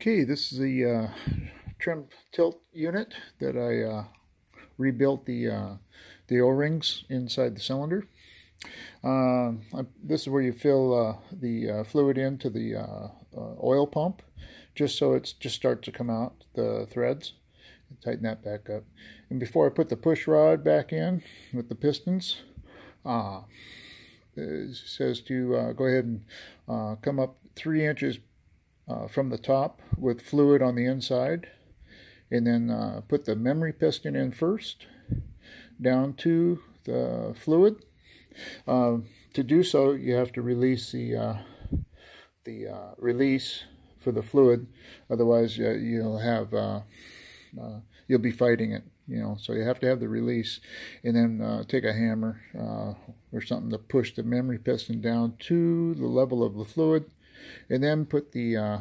Okay, this is the trim tilt unit that I rebuilt the O-rings inside the cylinder. This is where you fill the fluid into the oil pump, just so it just starts to come out, the threads. Tighten that back up. And before I put the push rod back in with the pistons, it says to go ahead and come up 3 inches from the top with fluid on the inside, and then put the memory piston in first, down to the fluid. To do so, you have to release the release for the fluid. Otherwise, you'll have you'll be fighting it. So you have to have the release, and then take a hammer or something to push the memory piston down to the level of the fluid, and then put the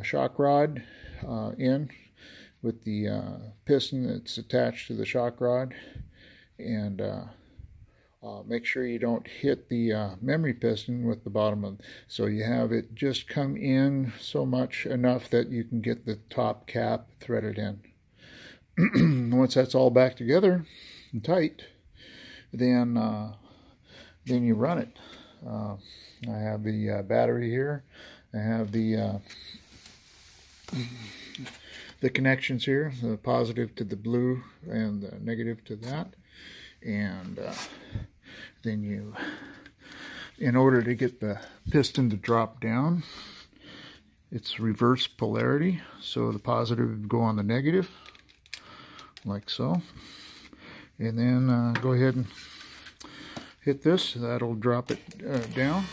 shock rod in with the piston that's attached to the shock rod, and make sure you don't hit the memory piston with the bottom of, so you have it just come in so much enough that you can get the top cap threaded in. Once that's all back together and tight, then you run it. I have the battery here. I have the connections here, the positive to the blue and the negative to that. And then you, in order to get the piston to drop down, it's reverse polarity. So the positive would go on the negative, like so. And then go ahead and hit this. That'll drop it down.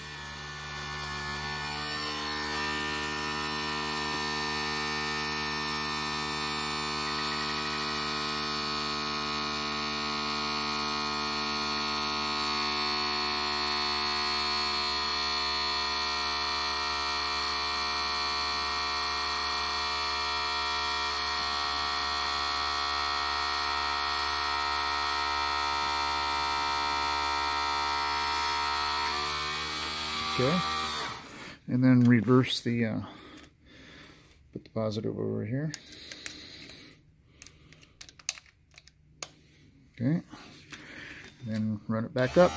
Okay, and then reverse the, put the positive over here. Okay, then run it back up.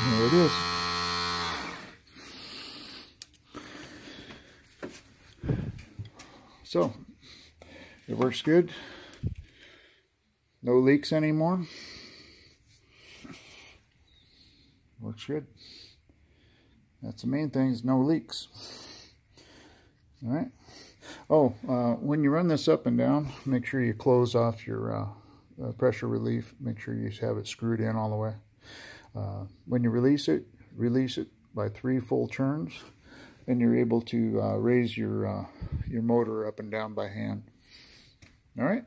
There it is. So, it works good. No leaks anymore. Works good. That's the main thing, is no leaks. Alright. Oh, when you run this up and down, make sure you close off your pressure relief. Make sure you have it screwed in all the way. When you release it by 3 full turns, and you're able to raise your motor up and down by hand. All right.